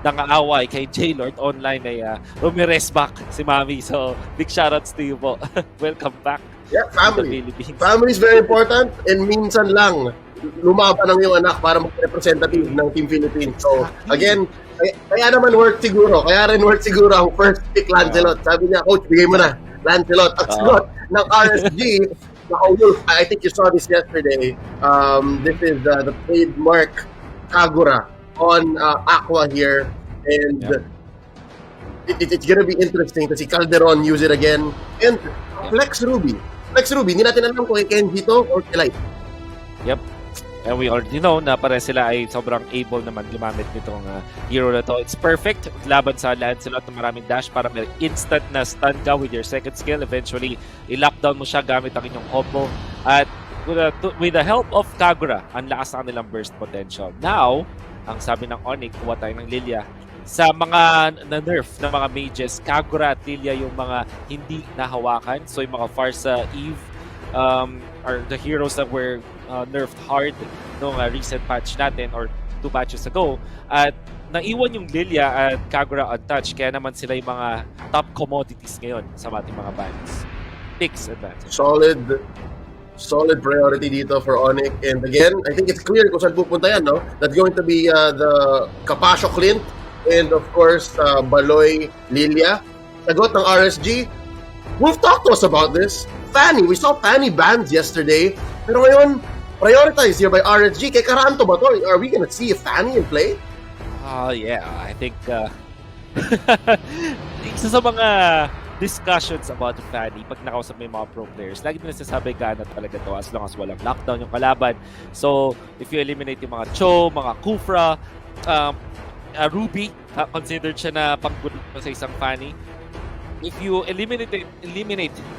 nangaaway kay J-Lord online ay Ramirez back si Mami. So, big shoutouts to you po. Welcome back. Yeah, family. Family is very important and minsan lang lumaban ang iyong anak para mag-representative ng Team Philippines. So, again, kaya naman work siguro. Kaya rin work siguro ang first pick Lancelot. Sabi niya, Coach, bigay mo na. Lancelot. At sagot ng RSG, I think you saw this yesterday. This is the trademark Kagura on Aqua here. And it's gonna be interesting to see Calderon use it again. And Flex Ruby. Hindi natin alam kung Kenji to or Light. Yep. And we already know na pare sila ay sobrang able naman gumamit nitong hero na to. It's perfect laban sa Lancelot na maraming dash para may instant na stun ka with your second skill. Eventually, i-lockdown mo siya gamit ang inyong combo. At with the help of Kagura, ang lakas ng nilang burst potential. Now, ang sabi ng Onic, kuha tayo ng Lilia. Sa mga na-nerf na mga mages, Kagura at Lilia yung mga hindi nahawakan. So yung mga Farsa, Eve, are the heroes that were nerfed hard nung recent patch natin or 2 patches ago. At naiwan yung Lilia at Kagura untouched. Kaya naman sila yung mga top commodities ngayon sa ating mga bans. Picks advantage. Solid priority dito for Onic. And again, I think it's clear kung saan pupunta yan, no? That's going to be the Capascio Clint and of course, Baloy Lilia. Sagot ng RSG. Wolf talked to us about this. Fanny, we saw Fanny bans yesterday. Pero ngayon, prioritized here by RSG. Kay Karanto ba to? Are we gonna see a Fanny in play? Yeah, I think isa sa mga discussions about Fanny, pag nakausap may mga pro players, lagi nila nasasabi gana talaga to as long as walang lockdown yung kalaban. So, if you eliminate yung mga Cho, mga Kufra, Ruby, considered siya na panggulo sa isang Fanny. If you eliminate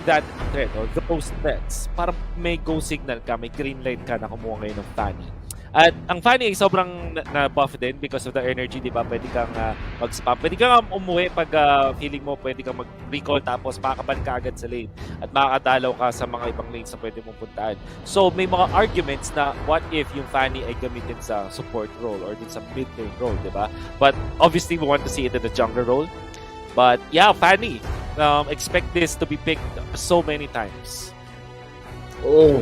that threat or those threats, para may go signal ka, may green light ka na kumuha ngayon ng Fanny. At ang Fanny ay sobrang na-buff din because of the energy, di ba? Pwede kang mag-spam. Pwede kang umuwi pag feeling mo, pwede kang mag-recall tapos makakabalik ka agad sa lane at makakadalaw ka sa mga ibang lanes na pwede mong puntaan. So may mga arguments na what if yung Fanny ay gamitin sa support role or din sa mid-lane role, di ba? But obviously we want to see it in the jungle role. But yeah, Fanny, expect this to be picked so many times. Oh,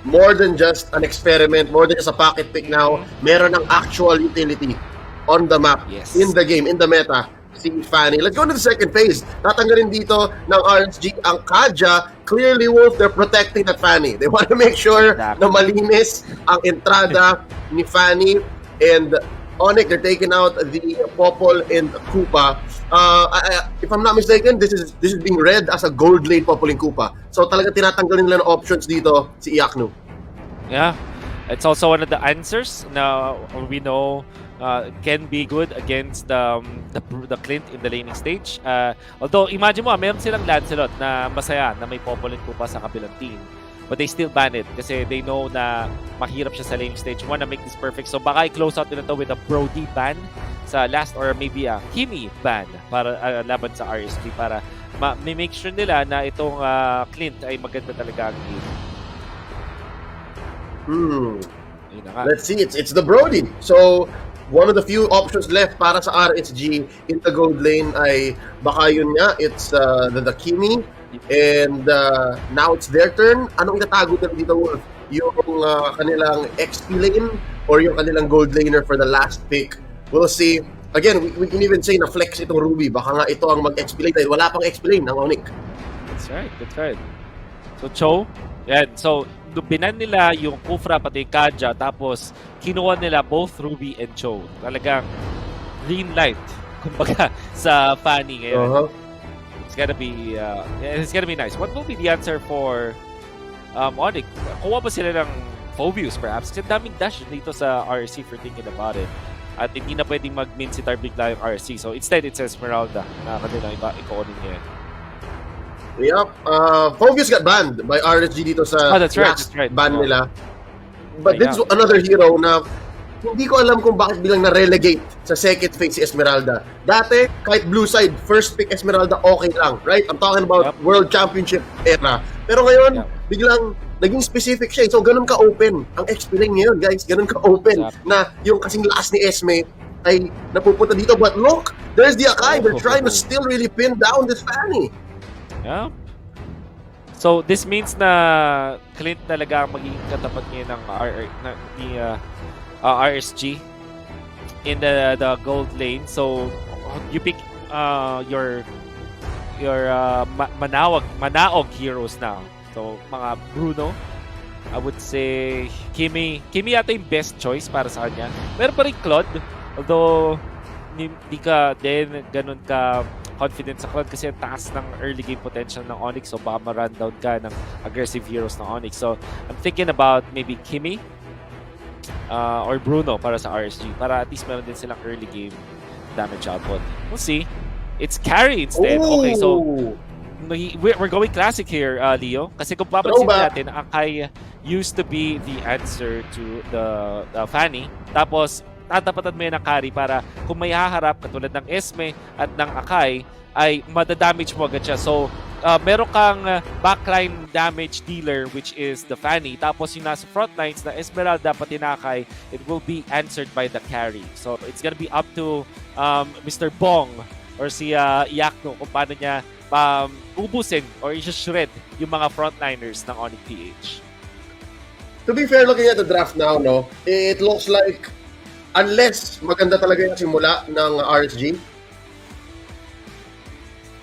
more than just an experiment, more than just a pocket pick now. Meron ng actual utility on the map, in the game, in the meta. Si Fanny. Let's go to the second phase. Tatanggalin dito ng RSG ang Kaja. Clearly, Wolf, they're protecting that Fanny. They want to make sure na malinis ang entrada ni Fanny. And Onic, they're taking out the Popol and Koopa. If I'm not mistaken, this is being read as a gold lane Popol and Koopa. So talaga tinatanggalin nila ng options dito si Iaknu. Yeah, it's also one of the answers na we know can be good against the Clint in the laning stage. Although imagine mo, meron silang Lancelot na masaya na may Popol and Koopa sa kabilang team. But they still ban it kasi they know na mahirap siya sa lane stage. Wanna make this perfect. So baka i-close out nila to with a Brody ban sa last or maybe a Kimi ban para laban sa RSG para may make sure nila na itong Clint ay maganda talaga ang game. Let's see, it's the Brody. So one of the few options left para sa RSG in the gold lane ay baka yun nga, it's the Kimi. And now it's their turn. Anong itatago nila dito, Wolf? Yung kanilang XP lane or yung kanilang gold laner for the last pick? We'll see. Again, we can even say na flex itong Ruby. Baka nga ito ang mag-XP lane dahil wala pang XP lane ng Onic. That's right. So, Cho, yan. So, binan nila yung Kufra pati Kaja tapos kinuha nila both Ruby and Cho. Talagang green light, kumbaga, sa Fanny ngayon. It's gonna be nice. What will be the answer for Onic? Kuha ba sila ng Phobius perhaps? Kasi daming dash dito sa RSC for thinking about it. At hindi na pwedeng mag-min si bigla yung RSC. So instead, it's Esmeralda na kanilang ikunin niya. Yep. Phobius got banned by RSG dito sa that's right. ban nila. But this is another hero na hindi ko alam kung bakit bilang na-relegate sa second phase si Esmeralda. Dati, kahit blue side, first pick Esmeralda, okay lang, right? I'm talking about World Championship era. Pero ngayon, biglang naging specific siya. So, ganun ka-open. Ang XP lane ngayon, guys, ganun ka-open na yung kasing lakas ni Esme, ay napupunta dito. But look, there's the Akai. They're trying to still really pin down this Fanny. Yeah. So this means na Clint talaga ang magiging katapat ngayon ng RSG in the gold lane. So you pick your Manaog heroes now. So mga Bruno, I would say Kimi yata yung best choice para sa kanya. Pero pa rin Claude, although hindi ka din ganun ka confident sa Claude kasi ang taas ng early game potential ng Onic, so baka ma-run down ka ng aggressive heroes ng Onic. So I'm thinking about maybe Kimi or Bruno para sa RSG para at least meron din silang early game damage output. We'll see. It's carry instead. Ooh. Okay, so we're going classic here, Leo. Kasi kung papansin natin, Akai used to be the answer to the Fanny. Tapos, tatapatan mo yan ng carry para kung may haharap, katulad ng Esme at ng Akai, ay madadamage mo agad siya. So, meron kang backline damage dealer which is the Fanny. Tapos yung nasa front lines na Esmeralda pati na Akai, it will be answered by the carry. So, it's gonna be up to Mr. Bong or si Yakno kung paano niya ubusin or i-shred yung mga frontliners ng Onic PH. To be fair, looking at the draft now, no, it looks like unless maganda talaga yung simula ng RSG,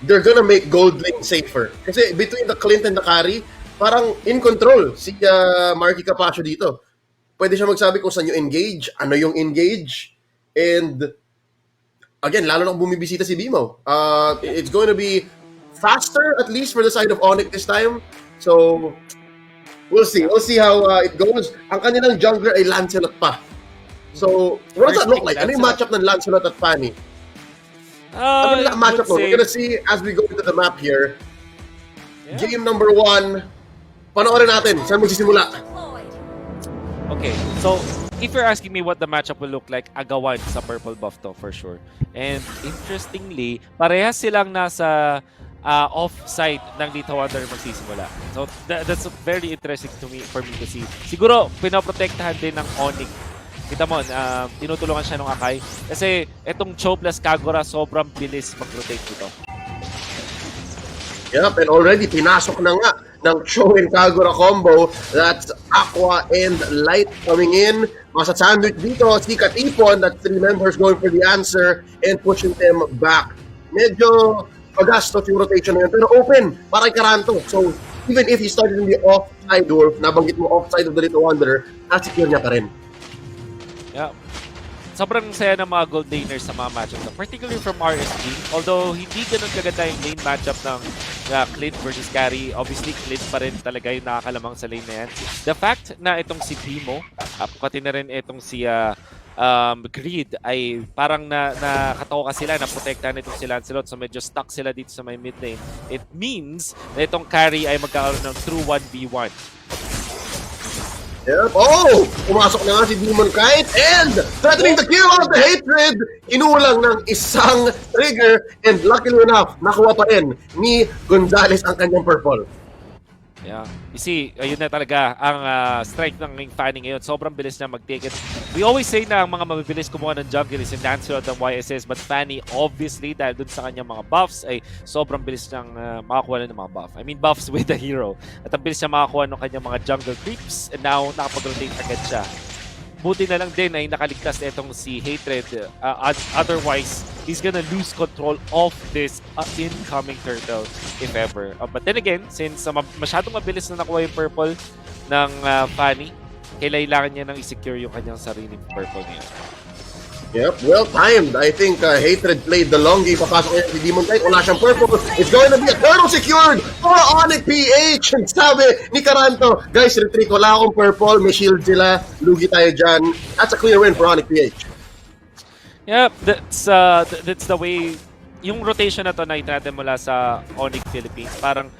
they're gonna make gold lane safer. Kasi between the Clint and the carry, parang in control si Marky Capaccio dito. Pwede siya magsabi kung saan yung engage, ano yung engage, and again, lalo nang bumibisita si Bimo. It's going to be faster, at least for the side of Onic this time. So, we'll see. We'll see how it goes. Ang kanilang jungler ay Lancelot pa. So, what does that look like? Ano yung matchup ng Lancelot at Fanny? Ano yung matchup mo? We're gonna see as we go into the map here. Yeah. Game number 1. Panoorin natin. Saan magsisimula? Okay, so if you're asking me what the matchup will look like, agawan sa purple buff to for sure. And interestingly, parehas silang nasa off-side ng Lita Wonder magsisimula. So that's very interesting to me for me to see. Siguro pinoprotektahan din ng Onic. Kita mo, tinutulungan siya ng Akai. Kasi itong Cho plus Kagura sobrang bilis mag-rotate dito. Yep, and already pinasok na nga ng Cho and Kagura combo. That's Aqua and Light coming in. Masa sandwich dito, si Katipon, that 3 members going for the answer and pushing them back. Medyo pagastos yung rotation na yun, pero open para kay Karanto. So, even if he started in the offside, Wolf, nabanggit mo offside of the Little Wanderer, nasecure niya pa rin. Yeah. Sobrang saya ng mga gold laners sa mga matchup, particularly from RSG. Although hindi ganun kaganda yung lane matchup ng Clint versus Carry. Obviously, Clint pa rin talaga yung nakakalamang sa lane na yan. The fact na itong si Primo, pati na rin itong si Greed ay parang nakatoka sila, naprotektahan itong si Lancelot. So medyo stuck sila dito sa may mid lane. It means na itong Carry ay magkakaroon ng true 1v1. Yep. Oh! Pumasok na nga si Demon Kite and threatening the kill of the Hatred. Inulang ng isang trigger and luckily enough, nakuha pa rin ni Gonzales ang kanyang purple. Yeah. You see, ayun na talaga ang strength ng Fanny ngayon. Sobrang bilis niya mag-take it. We always say na ang mga mabibilis kumuha ng jungle is yung Lancelot ng YSS, but Fanny obviously dahil dun sa kanyang mga buffs ay sobrang bilis niyang makakuha ng mga buff. I mean buffs with the hero. At ang bilis niya makakuha ng kanyang mga jungle creeps and now nakapag-rotate agad siya. Buti na lang din ay nakaligtas na itong si Hatred. Otherwise, he's gonna lose control of this incoming turtle if ever. But then again, since masyadong mabilis na nakuha yung purple ng Fanny, kailangan niya nang i-secure yung kanyang sariling purple niya. Yep, well timed. I think Hatred played the long game. Papasok niya si Demon Knight. Wala siyang purple. It's going to be a turtle secured for Onic PH. And sabi ni Karanto, guys, retreat. Wala akong purple. May shield sila. Lugi tayo dyan. That's a clear win for Onic PH. Yep, that's the way. Yung rotation na to na natin mula sa Onic Philippines, parang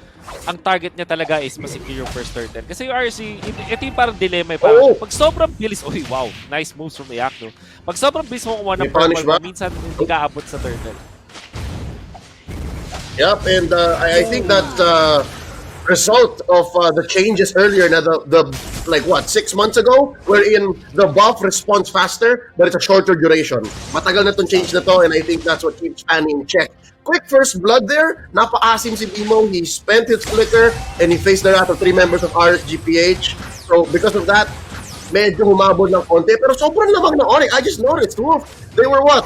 ang target niya talaga is ma-secure yung first turtle. Kasi yung RC, ito yung parang dilemma. Parang, pag sobrang bilis, uy, wow, nice moves from Iyak, no? Pag sobrang bilis mo kuha ng purple, minsan hindi ka abot sa turtle. Yep, and I think that result of the changes earlier na the like what 6 months ago, wherein the buff responds faster but it's a shorter duration. Matagal na tong change na to, and I think that's what keeps Fanny in check. Quick first blood there, napaasim si Bimo. He spent his flicker and he faced the wrath of 3 members of RSGPH. So because of that, medyo humabol ng konti, pero sobrang lamang na Onic. I just noticed, Wolf, they were what?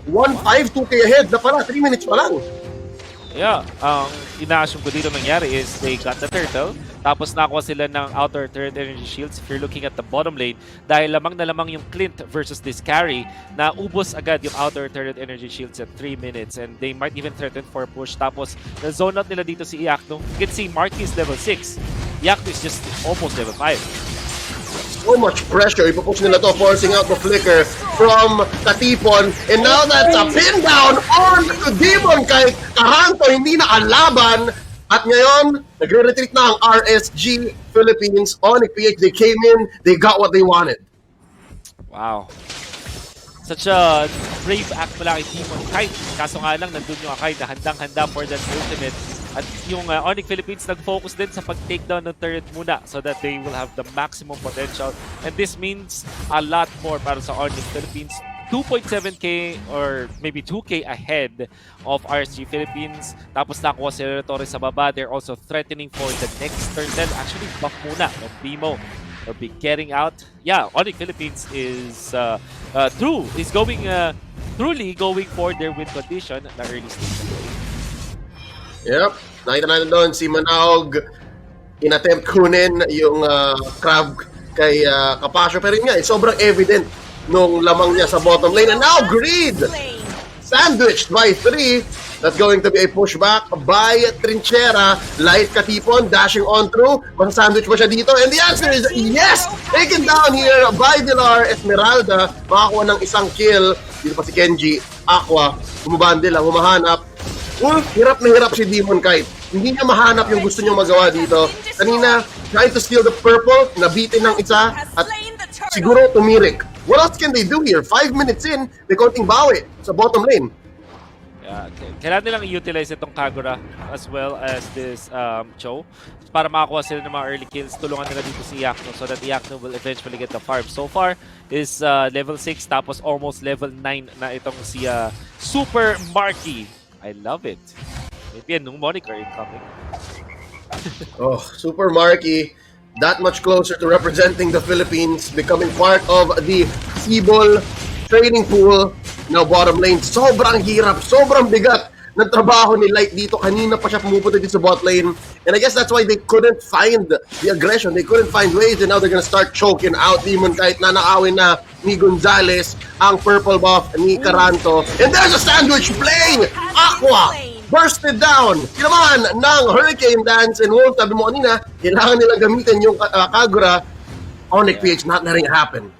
1-5, 2K ahead na pala, 3 minutes pa lang. Yeah, ang ina-assume ko dito nangyari is they got the turtle, tapos nakuha sila ng outer turret energy shields. If you're looking at the bottom lane, dahil lamang na lamang yung Clint versus this carry, na ubos agad yung outer turret energy shields at 3 minutes, and they might even threaten for a push. Tapos, na-zone out nila dito si Iacno. You can see Marky is level 6. Iacno is just almost level 5. So much pressure. Ipapush nila to, forcing out the flicker from Katipon. And now that's a pin down on Demon kay Karanto. Hindi na kalaban. At ngayon, nagre-retreat na ang RSG Philippines. Onic PH, they came in, they got what they wanted. Wow. Such a brave act pala kay Demon Kite. Kaso nga lang, nandun yung Akai na handang-handa for that ultimate. At yung Onic Philippines nag-focus din sa pag-takedown ng turret muna so that they will have the maximum potential. And this means a lot more para sa Onic Philippines. 2.7k or maybe 2k ahead of RSG Philippines. Tapos nakuha sila Torres sa baba. They're also threatening for the next turtle. Actually, buff muna ng Bimo. Will be getting out. Yeah, Onic Philippines is truly going for their win condition na early stage. Yep. Nakita natin doon si Manaog in-attempt kunin yung crab kay Capasio. Pero yun nga, sobrang evident nung lamang niya sa bottom lane. And now Greed! Sandwiched by 3. That's going to be a pushback by Trinchera. Light Katipon dashing on through. Masasandwich ba siya dito? And the answer is yes! Taken down here by Villar Esmeralda. Makakuha ng isang kill. Dito pa si Kenji. Aqua. Humabandil lang, humahanap. Hirap na hirap si Demon Kite. Hindi niya mahanap yung gusto niyang magawa dito. Kanina, trying to steal the purple, nabitin ng isa, at siguro tumirik. What else can they do here? 5 minutes in, may konting bawi sa bottom lane. Yeah, kailangan nilang i-utilize itong Kagura as well as this Cho para makakuha sila ng mga early kills. Tulungan nila dito si Iacno so that Iacno will eventually get the farm. So far is level 6 tapos almost level 9 na itong si Super Marky. I love it. Maybe a new moniker incoming. Oh, Super Marky, that much closer to representing the Philippines, becoming part of the Sibol training pool. Now bottom lane, sobrang hirap, sobrang bigat ng trabaho ni Light dito. Kanina pa siya pumupunta dito sa bot lane. And I guess that's why they couldn't find the aggression. They couldn't find ways, and now they're gonna start choking out Demon kahit na nakawin na ni Gonzalez ang purple buff ni Caranto. And there's a sandwich play! Aqua! Bursted down! Kinaman ng Hurricane Dance, and Wolf, sabi mo kanina, kailangan nilang gamitin yung Kagura. Onic PH not letting it happen.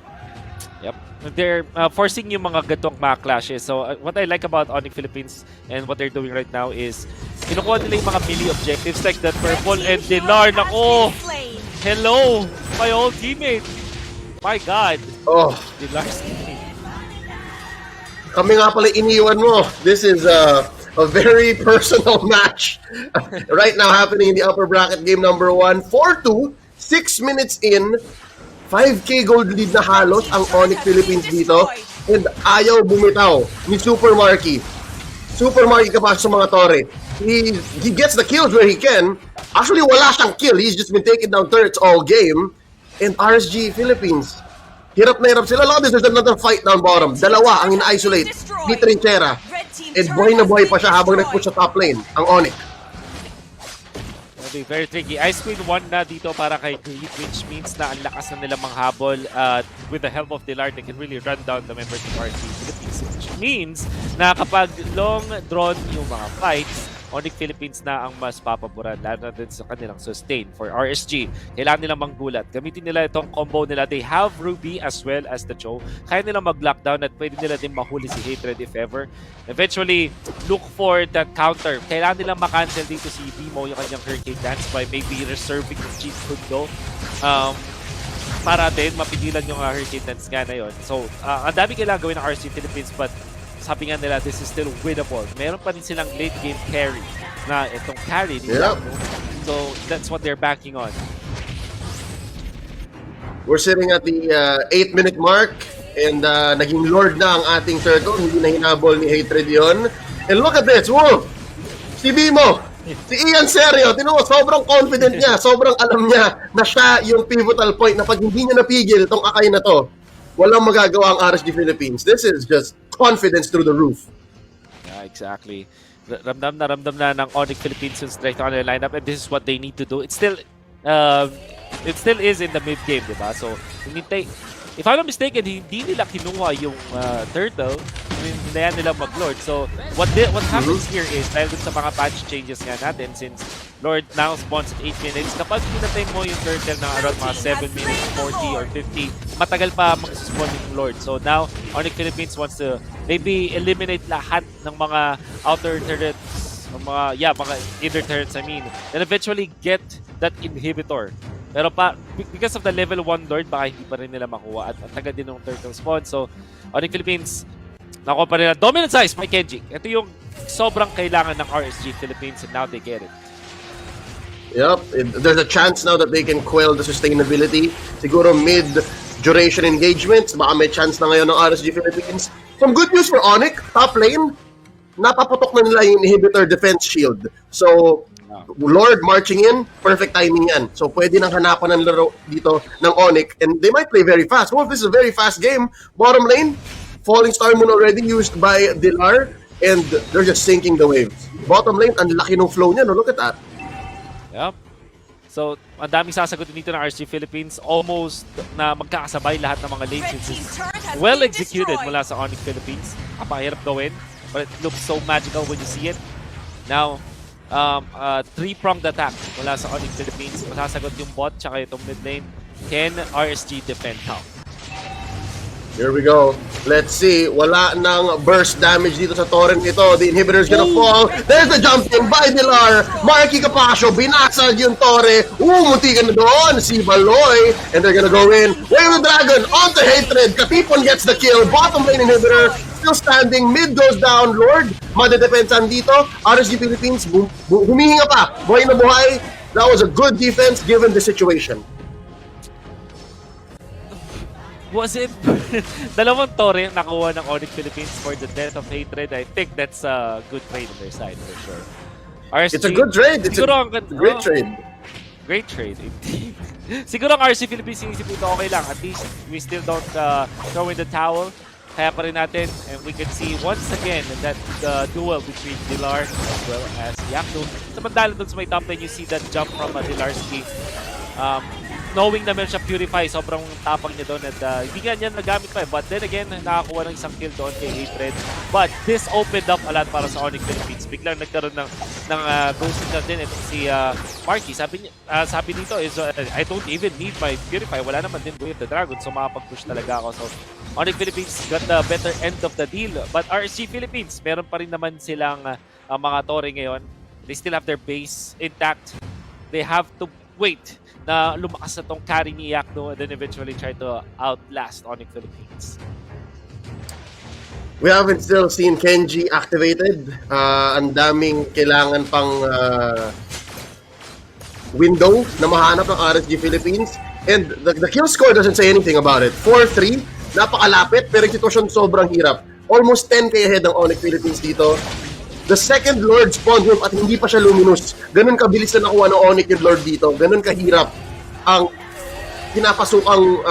Yep. They're forcing yung mga gatong mga clashes. So what I like about Onic Philippines and what they're doing right now is kinukuha nila yung mga melee objectives like that purple and Dilar na hello! My old teammate! My God! Oh. Dilar's teammate. Kami nga pala iniwan mo. This is a very personal match right now happening in the upper bracket game number 1. 4-2, 6 minutes in, 5k gold lead na halos ang Onic Philippines dito, and ayaw bumitaw ni Super Marky. Super Marky kapasok sa mga tore. He gets the kills where he can. Actually, wala siyang kill. He's just been taking down turrets all game. And RSG Philippines, hirap na hirap sila. Look at this, there's another fight down bottom. Dalawa ang ina-isolate ni Trinchera. And buhay na buhay pa siya habang nag-push sa top lane, ang Onic. It'll be very tricky. Ice Queen 1 na dito para kay Greed, which means na ang lakas na nila manghabol. With the help of Dilar, they can really run down the members of RSG Philippines. Which means na kapag long drawn yung mga fights, Onic Philippines na ang mas papaboran, lalo na din sa kanilang sustain. For RSG, kailangan nilang manggulat. Gamitin nila itong combo nila. They have Ruby as well as the Cho. Kaya nilang mag-lockdown at pwede nila din mahuli si Hatred if ever. Eventually, look for that counter. Kailangan nilang makancel dito si Bimo yung kanyang Hurricane Dance by maybe reserving the cheat Kundo. Para din mapigilan yung Hurricane Dance nga na yun. So, ang dami kailangan gawin ng RSG Philippines, but sabi nga nila, this is still winnable. Meron pa din silang late game carry na itong carry ni Diablo. So that's what they're banking on. We're sitting at the 8-minute mark and naging Lord na ang ating turtle. Hindi na hinabol ni Hatred yon. And look at this! Whoa! Si Bimo! Si Ian Serio! Tinuo, sobrang confident niya. Sobrang alam niya na siya yung pivotal point na pag hindi niya napigil itong Akay na to, walang magagawa ang RSG Philippines. This is just confidence through the roof. Yeah, exactly. Ramdam na ng Onic Philippines yung strength on their lineup, and this is what they need to do. It still is in the mid game, diba? So, if I'm not mistaken, hindi nila kinuha yung turtle. Hinayaan nila mag-Lord. So, what happens here is, dahil dun sa mga patch changes nga natin, since Lord now spawns at 8 minutes, kapag pinatay mo yung turtle na around mga 7 minutes, 40 or 50, matagal pa mag-spawn yung Lord. So now, Onic Philippines wants to maybe eliminate lahat ng mga outer turrets, mga inner turrets, and eventually get that inhibitor. Pero because of the level 1 Lord, baka hindi pa rin nila makuha at matagal din ng turtle spawn. So, Onic Philippines, nakuha pa rin dominant size by Kenji. Ito yung sobrang kailangan ng RSG Philippines, and now they get it. Yep, there's a chance now that they can quell the sustainability. Siguro mid-duration engagements, baka may chance na ngayon ng RSG Philippines. Some good news for Onic, top lane, napaputok na nila yung inhibitor defense shield. So, Lord marching in, perfect timing yan. So, pwede nang hanapan ng laro dito ng Onic, and they might play very fast. Oh, this is a very fast game. Bottom lane, Falling Star Moon already used by Dilar, and they're just sinking the waves. Bottom lane, ang laki ng flow niya, no? Look at that. Yep. So, ang daming sasagutin dito ng RSG Philippines. Almost na magkakasabay lahat ng mga lanes. It's well executed mula sa Onic Philippines. Kapahirap gawin, but it looks so magical when you see it. Now, three-pronged attack mula sa Onic Philippines. Masasagot yung bot tsaka itong mid lane. Can RSG defend how? Here we go. Let's see. Wala nang burst damage dito sa torrent ito. The inhibitor's gonna fall. There's the jumping by Dilar. Marky Capasio. Binasag yung torre. Munti ka na doon. Si Baloy. And they're gonna go in. Wave the Dragon. Onto Hatred. Katipon gets the kill. Bottom lane inhibitor. Still standing. Mid goes down. Lord. Madedepensan dito. RSG Philippines. Humihinga pa. Buhay na buhay. That was a good defense given the situation. Was it dalawang torre nakuha ng Onic Philippines for the death of Hatred? I think that's a good trade on their side for sure. RSG, it's a good trade. It's a great trade. Great trade, indeed. Siguro ang RSG Philippines inisip ito okay lang. At least we still don't throw in the towel. Kaya pa rin natin, and we can see once again that duel between Dilar as well as Yakno. Samantala dun sa may top lane, you see that jump from Dilarski. Knowing na meron siya Purify, sobrang tapang niya doon at hindi nga niya nagamit pa. But then again, nakakuha ng isang kill doon kay Hatred. But this opened up a lot para sa Onic Philippines. Biglang nagkaroon ng ghost signal din. Ito si Marky, sabi dito is, I don't even need my Purify. Wala naman din Way of the Dragon, so makapag-push talaga ako. So, Onic Philippines got the better end of the deal. But RSG Philippines, meron pa rin naman silang mga tore ngayon. They still have their base intact. They have to wait na lumakas na tong carry ni Yakno and then eventually try to outlast Onic Philippines. We haven't still seen Kenji activated. Ang daming kailangan pang window na mahanap ng RSG Philippines. And the kill score doesn't say anything about it. 4-3, napakalapit, pero yung sitwasyon sobrang hirap. Almost 10k ahead ng Onic Philippines dito. The second Lord spawned him at hindi pa siya luminous. Ganun kabilis na nakuha ng Onic yung Lord dito. Ganun kahirap ang pinapasukang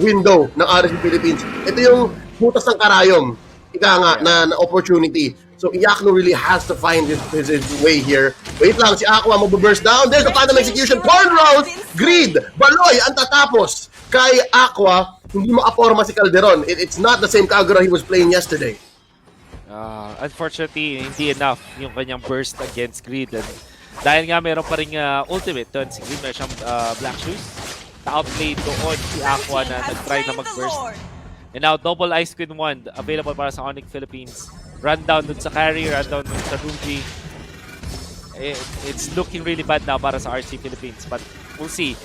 window ng RSG Philippines. Ito yung butas ng karayom. Ika nga na opportunity. So Yakno really has to find his way here. Wait lang, si Aqua mag-burst down. There's the final execution. Turnaround! Greed! Baloy ang tatapos. Kay Aqua, hindi makaporma si Calderon. It's not the same Kagura he was playing yesterday. Unfortunately, hindi enough yung kanyang burst against Greed. And dahil nga meron pa rin ultimate doon si Greed, meron siyang Black Shoes. Na-outplayed doon si Aqua na nag-try na mag-burst. And now, double Ice Queen Wand available para sa Onic Philippines. Rundown dun sa carry, rundown dun sa Ruby. It's looking really bad now para sa RC Philippines. But we'll see.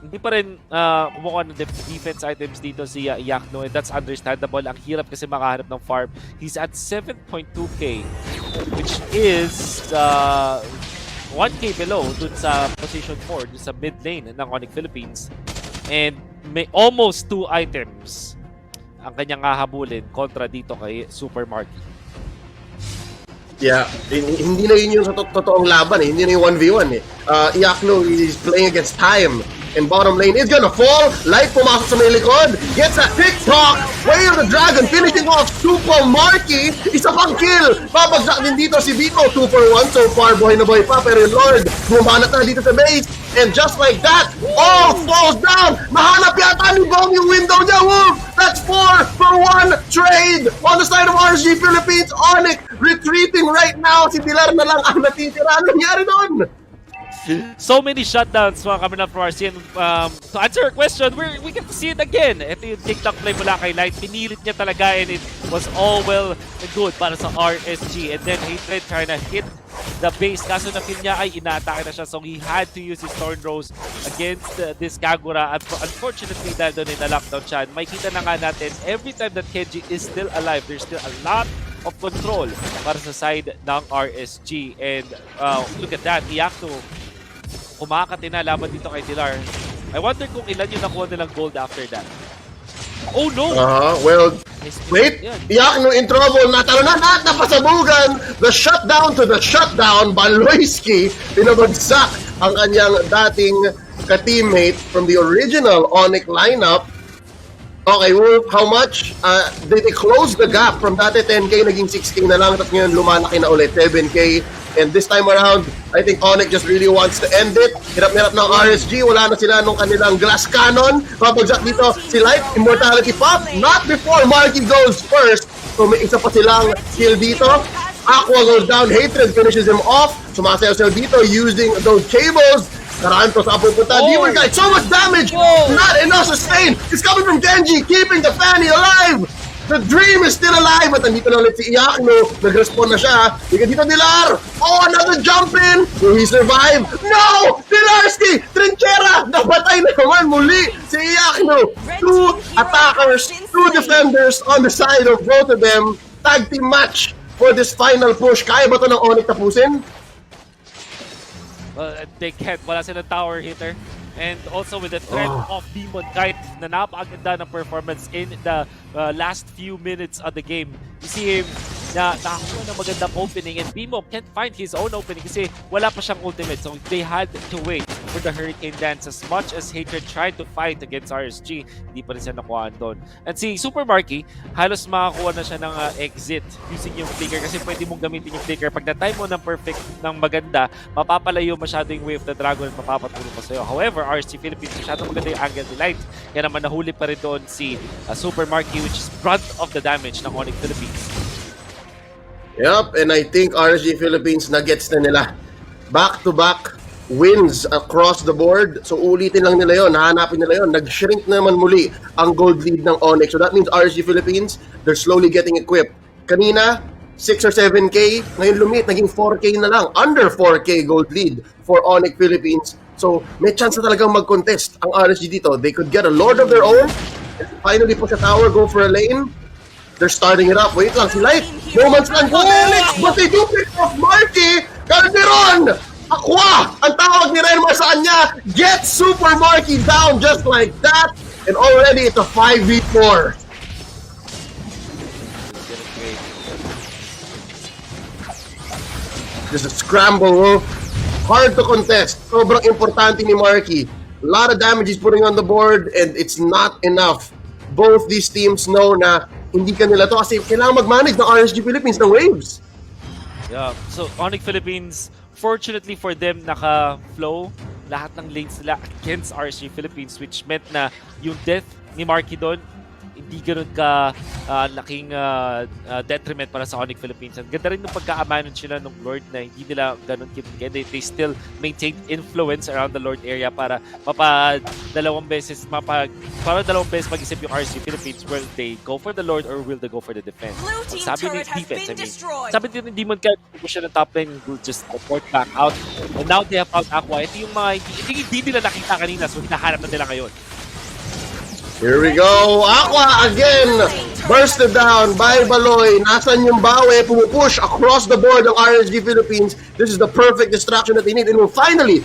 Hindi pa rin kumukuha ng defense items dito si Yakno, and that's understandable. Ang hirap kasi makahanap ng farm. He's at 7.2k, which is 1K below dun sa position 4, dun sa mid lane ng Onic Philippines. And may almost 2 items ang kanyang hahabulin kontra dito kay Super Marky. Yeah, hindi na yun yung sa totoong laban eh. Hindi na yung 1v1 eh. Iakno is playing against time. And bottom lane is gonna fall. Light pumasok sa may likod. Gets a TikTok. Way of the Dragon finishing off Super Marky. Isa pang kill. Babagsak din dito si Vito. 2 for 1 so far. Buhay na buhay pa. Pero yung Lord, bumanat na dito sa base. And just like that, all falls down. Mahanap yata ni Bong yung window niya. Wolf! That's 4 for 1 trade on the side of RSG Philippines. Onic retreating right now. Si Pilar na lang ang natitira. Ano nangyari doon? So many shutdowns mga coming up from Asean. To answer your question, we get to see it again. Ito yung TikTok play mula kay Light. Pinilit niya talaga and it was all well and good para sa RSG. And then Hatred trying to hit the base. Kaso na kill niya ay inaatake na siya. So he had to use his Thorn Rose against this Kagura. At unfortunately, dahil doon ay na-lockdown siya. May kita na nga natin, every time that Kenji is still alive, there's still a lot of control para sa side ng RSG. And look at that, Iakno kumakatina laban dito kay Dilar. I wonder kung ilan yung nakuha nilang gold after that. Oh no! Well, wait! Iakno in trouble. Natalunan at napasabugan. The shutdown to the shutdown. Baloyski pinabagsak ang kanyang dating ka-teammate from the original Onic lineup. Okay, Wolf, how much? They closed the gap from dati 10k, naging 6k na lang, tapos ngayon lumalaki na ulit, 7k. And this time around, I think Onic just really wants to end it. Hirap-hirap ng RSG, wala na sila nung kanilang glass cannon. Papagsak dito si Light, Immortality Pop, not before Marky goes first. So may isa pa silang kill dito. Aqua goes down, Hatred finishes him off. Sumasayaw dito using those cables. Naranto sa pupunta. Demon Guy, so much damage! Not enough sustain! It's coming from Genji, keeping the Fanny alive! The dream is still alive! At nandito na ulit si Iakno. Nag-respawn na siya. Ika dito Dilar! Oh, another jump in! Will he survive? No! Dilarski! Trinchera! Nabatay na naman muli si Iakno! 2 attackers, 2 defenders on the side of both of them. Tag team match for this final push. Kaya ba ito ng Onic tapusin? They can't. Wala silang tower hitter. And also with the threat of Demon Kite na napakaganda ng performance in the last few minutes of the game. You see him na nakakuha ng magandang opening and Bimo can't find his own opening kasi wala pa siyang ultimate. So they had to wait for the Hurricane Dance. As much as Hatred tried to fight against RSG, hindi pa rin siya nakuhaan doon. And si Super Marky, halos makakuha na siya ng exit using yung flicker kasi pwede mong gamitin yung flicker. Pag na-time mo ng perfect, ng maganda, mapapalayo masyado yung wave of the dragon at mapapatulong pa sa'yo. However, RSG Philippines, masyado maganda yung angle ni Light. Kaya naman nahuli pa rin doon si Super Marky, which is brunt of the damage ng Onic Philippines. Yep, and I think RSG Philippines na-gets na nila. Back-to-back wins across the board. So ulitin lang nila yon, hahanapin nila yon. Nag-shrink naman muli ang gold lead ng Onic. So that means RSG Philippines, they're slowly getting equipped. Kanina, 6 or 7k. Ngayon lumit, naging 4k na lang. Under 4k gold lead for Onic Philippines. So may chance na talagang mag-contest ang RSG dito. They could get a Lord of their own. And finally push a tower, go for a lane. They're starting it up. Wait lang, si Light. Moments lang po, Felix. But they do pick off Marky. Calderon. Aqua. Ang tawag ni Renmar sa kanya. Get Super Marky down just like that. And already it's a 5v4. This is a scramble, Wolf. Hard to contest. Sobrang importante ni Marky. A lot of damage he's putting on the board and it's not enough. Both these teams know na hindi kanila to kasi kailangan mag-manage ng RSG Philippines ng waves. Yeah, so Onic Philippines, fortunately for them, naka-flow lahat ng lanes nila against RSG Philippines, which meant na yung death ni Marky doon, hindi ganun ka laking detriment para sa Onic Philippines. Ang ganda rin ng pagka-manage nila ng Lord na hindi nila ganun kinigyan. They still maintain influence around the Lord area para dalawang beses mag-isip yung RSG Philippines. Will they go for the Lord or will they go for the defense? Sabi ni defense, sabi din ni Demon Kite, push siya ng top lane, will just report back out. And now they have found Aqua. Ito yung mga hindi nila nakita kanina, so hinahanap na nila ngayon. Here we go. Aqua again. Bursted down by Baloy. Nasan yung Bawe? Pumupush across the board ng RSG Philippines. This is the perfect distraction that they need. And will finally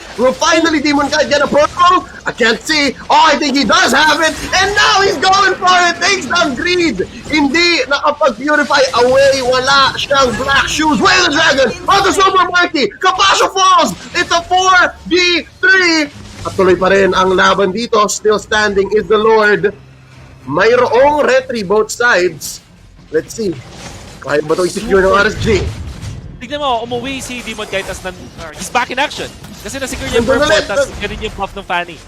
Demon Kite get a purple? I can't see. Oh, I think he does have it. And now he's going for it. Takes down Greed. Hindi nakapag-purify away. Wala siyang black shoes. Wait the dragon. On the Super Marky. Kapasha falls. It's a 4v3. At tuloy pa rin ang laban dito. Still standing is the Lord. Mayroong retry both sides. Let's see. Kaya ba ito i-secure ng RSG? Tignan mo, umuwi si Demon Kite as he's back in action. Kasi na-secure niya yung purple, tapos ganun yung buff ng Fanny.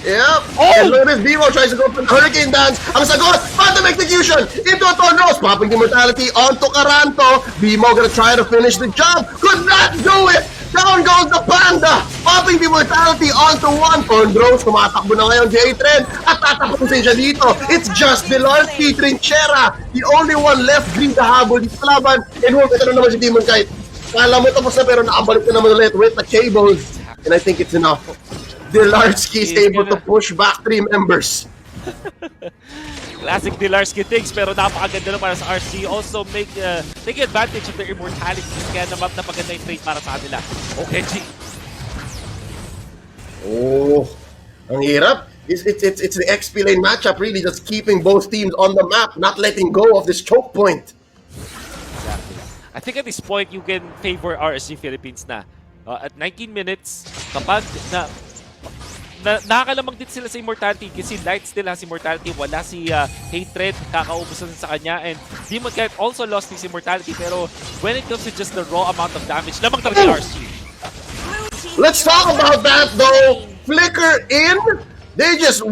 Yep. Oh! And look at this, Bimo tries to go for the Hurricane Dance. Ang sagot, Phantom Execution into a Tornos. Popping the Immortality onto Caranto. Bimo gonna try to finish the job. Could not do it! Down goes the Panda! Popping the Immortality onto one. Torndros, tumatakbo na ngayon J-Trend. At tatapusin siya dito. It's just Delarski, Trinchera. The only one left, Green kahabol dito sa laban. And ito na naman si Demon Kite. Kala mo tapos na pero nakabalik na naman ulit with the cables. And I think it's enough. Delarski is able to push back 3 members. Classic Delarski things, pero napakaganda na para sa RSG. Also take advantage of their immortality. Kaya napaganda yung trade para sa kanila. Okay, G. Oh, ang hirap. It's the XP lane matchup really, just keeping both teams on the map, not letting go of this choke point. Exactly. I think at this point, you can favor RSG Philippines na. At 19 minutes, kapag nakakalamang din sila sa Immortality kasi Light still has Immortality, wala si Hatred, kakaubusan sa kanya, and Demon Kite also lost his Immortality, pero when it comes to just the raw amount of damage, lamang talaga yung RSG. Let's talk about that though. Flicker in, they just,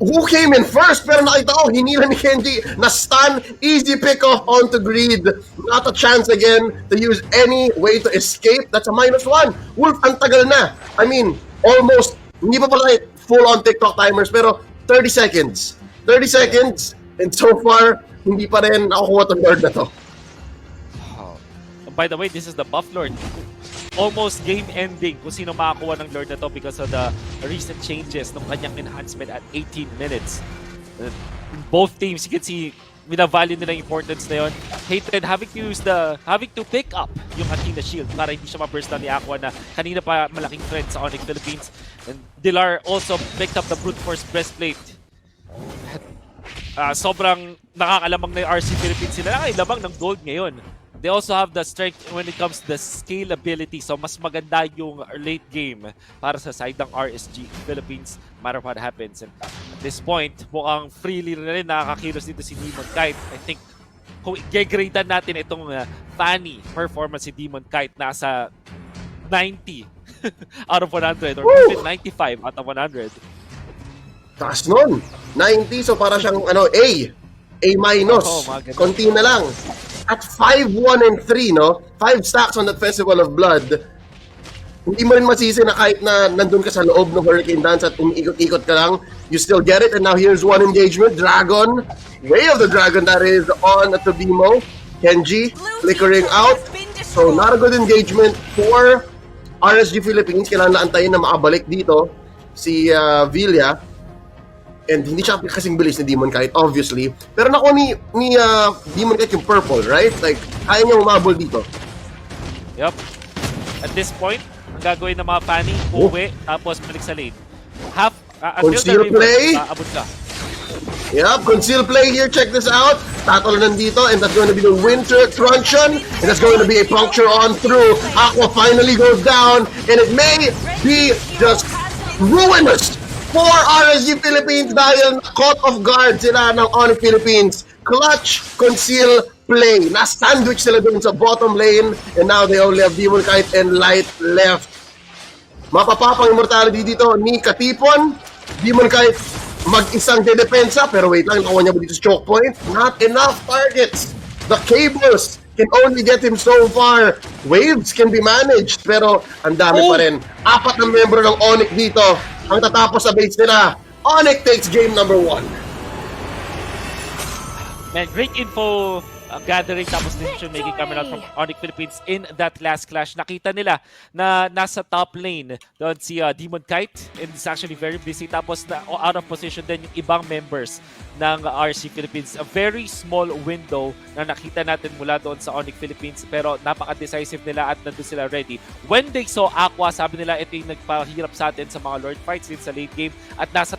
who came in first? Pero nakita ko, hinila ni Kenji na stun, easy pick off onto Greed. Not a chance again to use any way to escape. That's a -1. Wolf, ang tagal na. I mean, almost, hindi pa pala full-on TikTok timers, pero 30 seconds. 30 seconds, and so far, hindi pa rin nakukuha itong Lord na to. Oh. By the way, this is the buff Lord. Almost game-ending kung sino makakuha ng Lord na to because of the recent changes ng kanyang enhancement at 18 minutes. Both teams, you can see, minavalue nila yung importance na yun. Hatred having to pick up yung Athena Shield para hindi siya ma-burst ni Aqua na kanina pa malaking threat sa Onic Philippines. And Dilar also picked up the Brute Force Breastplate. Sobrang nakakalamang na yung RC Philippines sila. Nakailamang ng gold ngayon. They also have the strength when it comes to the scalability. So mas maganda yung late game para sa side ng RSG Philippines, no matter what happens. And at this point, mukhang freely na rin nakakakilos dito si Demon Kite. I think kung i-gradean natin itong Fanny performance si Demon Kite, nasa 90 out of 100 or even 95 out of 100. Taas nun. 90, so para siyang A-. Oh, Konti na lang. At 5-1-3, no? 5 stacks on that Festival of Blood. Hindi mo rin masisi na kahit na nandun ka sa loob ng Hurricane Dance at umiikot-ikot ka lang, you still get it. And now here's one engagement. Dragon. Way of the Dragon that is on at the Bimo. Kenji flickering out. So not a good engagement for RSG Philippines. Kailangan na antayin na makabalik dito si Villa. And hindi siya kasing bilis ni Demon Kite, obviously. Pero nakuha ni Demon Kite yung purple, right? Like, kaya niya umabol dito. Yup. At this point, ang gagawin ng mga Fanny, uwi, tapos balik sa lane. Conceal play. Abot ka. Yup, conceal play here. Check this out. Tatalo nandito, and that's going to be the Winter Truncheon. And that's going to be a puncture on through. Aqua finally goes down, and it may be just ruinous for RSG Philippines dahil caught off guard sila ng Onic Philippines. Clutch, conceal, play. Na-sandwich sila dun sa bottom lane, and now they only have Demon Kite and Light left. Mapapapang immortality dito ni Katipon. Demon Kite mag-isang dedepensa, pero wait lang, nakuha niya ba dito sa choke point? Not enough targets. The cables can only get him so far. Waves can be managed, pero ang dami pa rin. 4 na membro ng Onic dito ang tatapos sa base nila. Onic takes game number 1. Man, great info gathering tapos decision making coming out from Onic Philippines in that last clash. Nakita nila na nasa top lane doon si Demon Kite, and it's actually very busy, tapos out of position din yung ibang members ng RSG Philippines. A very small window na nakita natin mula doon sa Onic Philippines, pero napaka-decisive nila at nandun sila ready. When they saw Aqua, sabi nila ito yung nagpahirap sa atin sa mga Lord fights din sa late game, at nasa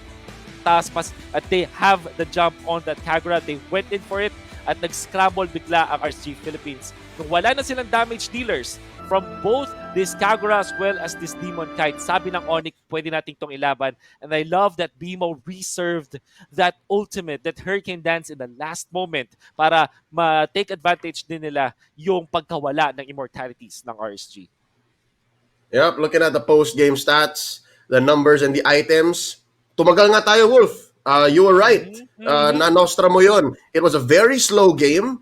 taas pas at they have the jump on that Kagura. They went in for it at nag-scramble bigla ang RSG Philippines. Nung wala na silang damage dealers from both this Kagura as well as this Demon Kite, sabi ng Onic, pwede natin itong ilaban. And I love that BMO reserved that ultimate, that Hurricane Dance in the last moment para ma-take advantage din nila yung pagkawala ng immortalities ng RSG. Yep, looking at the post-game stats, the numbers and the items, tumagal nga tayo, Wolf. You were right. Na-nostra mo yun. It was a very slow game.